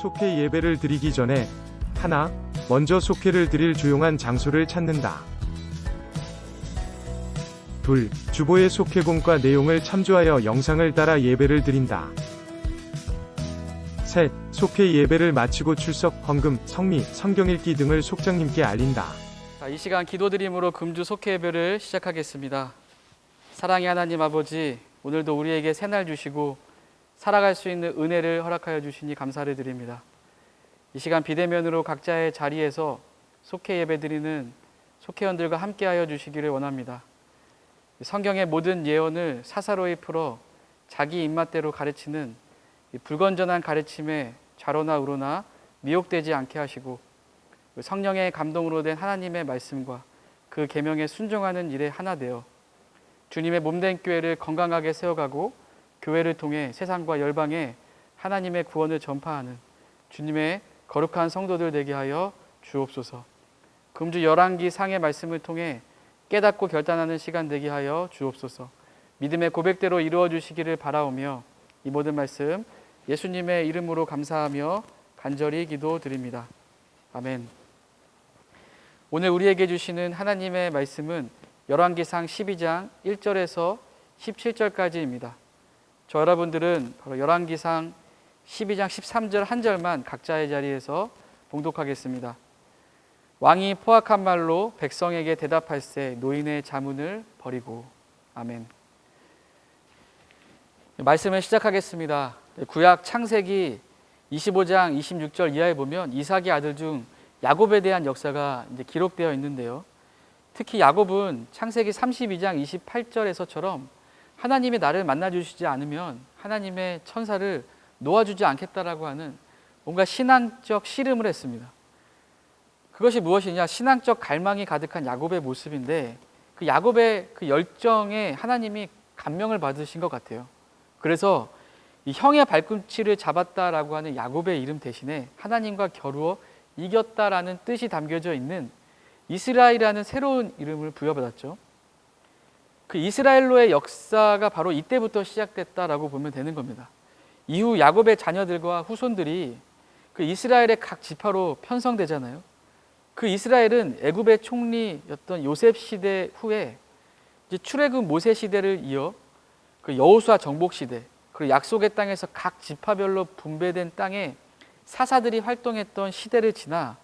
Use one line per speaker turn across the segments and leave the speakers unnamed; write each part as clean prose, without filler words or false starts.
속회 예배를 드리기 전에 하나, 먼저 속회를 드릴 조용한 장소를 찾는다. 둘, 주보의 속회공과 내용을 참조하여 영상을 따라 예배를 드린다. 셋, 속회 예배를 마치고 출석, 헌금, 성미, 성경 읽기 등을 속장님께 알린다.
이 시간 기도드림으로 금주 속회 예배를 시작하겠습니다. 사랑의 하나님 아버지, 오늘도 우리에게 새날 주시고 살아갈 수 있는 은혜를 허락하여 주시니 감사를 드립니다. 이 시간 비대면으로 각자의 자리에서 속회 예배드리는 속회원들과 함께하여 주시기를 원합니다. 성경의 모든 예언을 사사로이 풀어 자기 입맛대로 가르치는 불건전한 가르침에 좌로나 우로나 미혹되지 않게 하시고 성령의 감동으로 된 하나님의 말씀과 그 계명에 순종하는 일에 하나 되어 주님의 몸된 교회를 건강하게 세워가고 교회를 통해 세상과 열방에 하나님의 구원을 전파하는 주님의 거룩한 성도들 되게 하여 주옵소서. 금주 열왕기 상의 말씀을 통해 깨닫고 결단하는 시간 되게 하여 주옵소서. 믿음의 고백대로 이루어 주시기를 바라오며 이 모든 말씀 예수님의 이름으로 감사하며 간절히 기도드립니다. 아멘. 오늘 우리에게 주시는 하나님의 말씀은 열왕기상 12장 1절에서 17절까지입니다. 저 여러분들은 바로 열왕기상 12장 13절 한 절만 각자의 자리에서 봉독하겠습니다. 왕이 포악한 말로 백성에게 대답할세 노인의 자문을 버리고. 아멘. 말씀을 시작하겠습니다. 구약 창세기 25장 26절 이하에 보면 이삭의 아들 중 야곱에 대한 역사가 이제 기록되어 있는데요. 특히 야곱은 창세기 32장 28절에서처럼 하나님이 나를 만나주시지 않으면 하나님의 천사를 놓아주지 않겠다라고 하는 뭔가 신앙적 씨름을 했습니다. 그것이 무엇이냐? 신앙적 갈망이 가득한 야곱의 모습인데 그 야곱의 그 열정에 하나님이 감명을 받으신 것 같아요. 그래서 이 형의 발꿈치를 잡았다라고 하는 야곱의 이름 대신에 하나님과 겨루어 이겼다라는 뜻이 담겨져 있는 이스라엘이라는 새로운 이름을 부여받았죠. 그 이스라엘로의 역사가 바로 이때부터 시작됐다라고 보면 되는 겁니다. 이후 야곱의 자녀들과 후손들이 그 이스라엘의 각 지파로 편성되잖아요. 그 이스라엘은 애굽의 총리였던 요셉 시대 후에 이제 출애굽 모세 시대를 이어 그 여호수아 정복 시대, 그리고 약속의 땅에서 각 지파별로 분배된 땅에 사사들이 활동했던 시대를 지나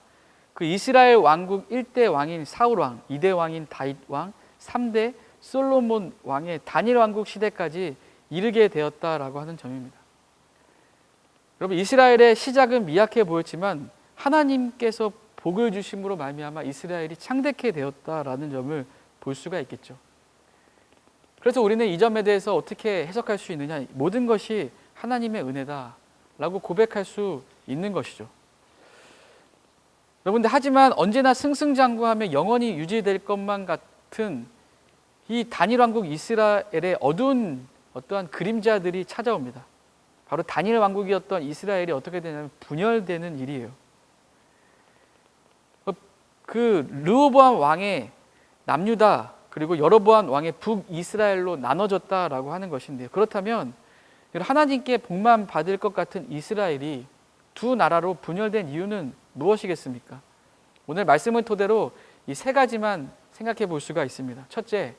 그 이스라엘 왕국 1대 왕인 사울 왕, 2대 왕인 다윗 왕, 3대 솔로몬 왕의 단일 왕국 시대까지 이르게 되었다라고 하는 점입니다. 여러분, 이스라엘의 시작은 미약해 보였지만 하나님께서 복을 주심으로 말미암아 이스라엘이 창대케 되었다라는 점을 볼 수가 있겠죠. 그래서 우리는 이 점에 대해서 어떻게 해석할 수 있느냐? 모든 것이 하나님의 은혜다라고 고백할 수 있는 것이죠. 여러분들, 하지만 언제나 승승장구하며 영원히 유지될 것만 같은 이 단일 왕국 이스라엘의 어두운 어떠한 그림자들이 찾아옵니다. 바로 단일 왕국이었던 이스라엘이 어떻게 되냐면 분열되는 일이에요. 그 르호보암 왕의 남유다 그리고 여로보암 왕의 북이스라엘로 나눠졌다라고 하는 것인데요. 그렇다면 하나님께 복만 받을 것 같은 이스라엘이 두 나라로 분열된 이유는 무엇이겠습니까? 오늘 말씀을 토대로 이 세 가지만 생각해 볼 수가 있습니다. 첫째,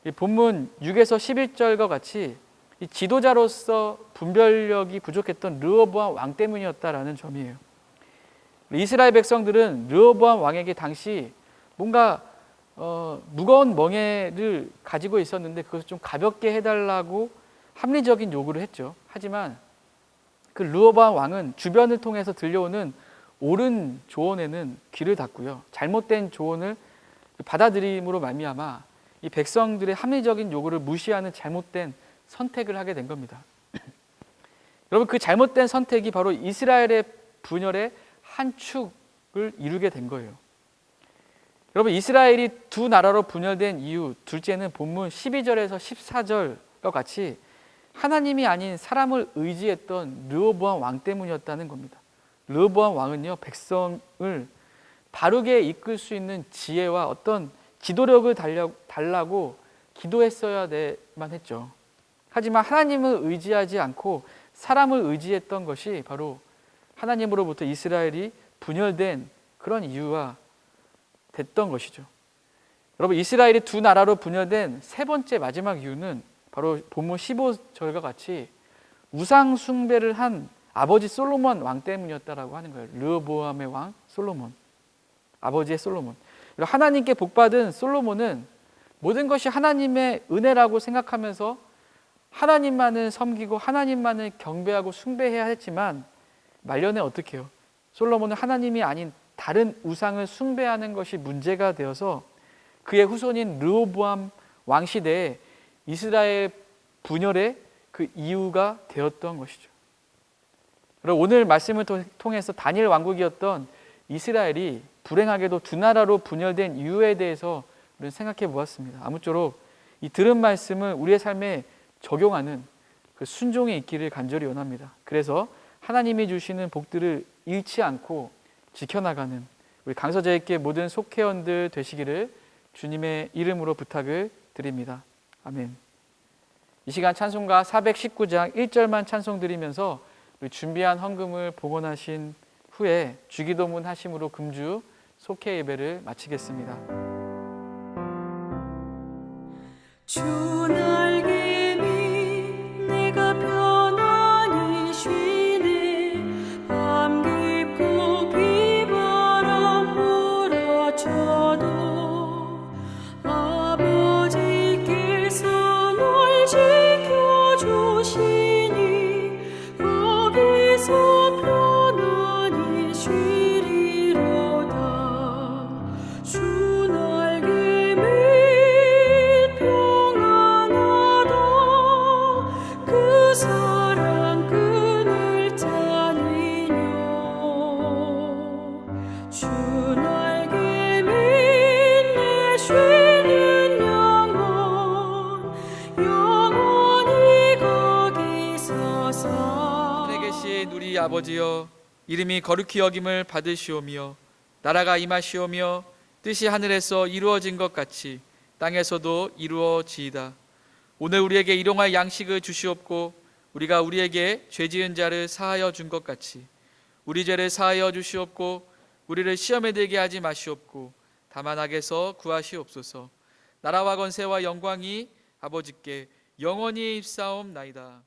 이 본문 6에서 11절과 같이 이 지도자로서 분별력이 부족했던 르호보암 왕 때문이었다라는 점이에요. 이스라엘 백성들은 르호보암 왕에게 당시 뭔가 무거운 멍에를 가지고 있었는데 그것을 좀 가볍게 해달라고 합리적인 요구를 했죠. 하지만 그 르호보암 왕은 주변을 통해서 들려오는 옳은 조언에는 귀를 닫고요, 잘못된 조언을 받아들임으로 말미암아 이 백성들의 합리적인 요구를 무시하는 잘못된 선택을 하게 된 겁니다. 여러분, 그 잘못된 선택이 바로 이스라엘의 분열의 한 축을 이루게 된 거예요. 여러분, 이스라엘이 두 나라로 분열된 이유 둘째는 본문 12절에서 14절과 같이 하나님이 아닌 사람을 의지했던 르호보암 왕 때문이었다는 겁니다. 르호보암 왕은요, 백성을 바르게 이끌 수 있는 지혜와 어떤 지도력을 달라고 기도했어야만 했죠. 하지만 하나님을 의지하지 않고 사람을 의지했던 것이 바로 하나님으로부터 이스라엘이 분열된 그런 이유가 됐던 것이죠. 여러분, 이스라엘이 두 나라로 분열된 세 번째 마지막 이유는 바로 본문 15절과 같이 우상 숭배를 한 아버지 솔로몬 왕 때문이었다라고 하는 거예요. 르호보암의 왕 솔로몬, 아버지의 솔로몬. 하나님께 복받은 솔로몬은 모든 것이 하나님의 은혜라고 생각하면서 하나님만을 섬기고 하나님만을 경배하고 숭배해야 했지만 말년에 어떻게 해요? 솔로몬은 하나님이 아닌 다른 우상을 숭배하는 것이 문제가 되어서 그의 후손인 르호보암 왕 시대에 이스라엘 분열의 그 이유가 되었던 것이죠. 그리고 오늘 말씀을 통해서 다니엘 왕국이었던 이스라엘이 불행하게도 두 나라로 분열된 이유에 대해서 우리는 생각해 보았습니다. 아무쪼록 이 들은 말씀을 우리의 삶에 적용하는 그 순종이 있기를 간절히 원합니다. 그래서 하나님이 주시는 복들을 잃지 않고 지켜나가는 우리 강서제일교회 모든 속회원들 되시기를 주님의 이름으로 부탁을 드립니다. 아멘. 이 시간 찬송가 419장 1절만 찬송 드리면서 우리 준비한 헌금을 봉헌하신 후에 주기도문 하심으로 금주 속회 예배를 마치겠습니다.
주 날개 밑 내가 편안히 쉬네. 밤 깊고 비바람 몰아쳐도 아버지께서 널 지켜주시니 거기서 편안히 쉬리로다. 주 날개 밑 평안하다. 그 사랑 끈을 짜니뇨. 주 날개 밑 내 쉬는 영원히 거기서 사.
하늘에 계신 우리 아버지여, 이름이 거룩히 여김을 받으시오며 나라가 임하시오며 뜻이 하늘에서 이루어진 것 같이 땅에서도 이루어지이다. 오늘 우리에게 일용할 양식을 주시옵고 우리가 우리에게 죄 지은 자를 사하여 준 것 같이 우리 죄를 사하여 주시옵고 우리를 시험에 들게 하지 마시옵고 다만 악에서 구하시옵소서. 나라와 권세와 영광이 아버지께 영원히 입사옵나이다.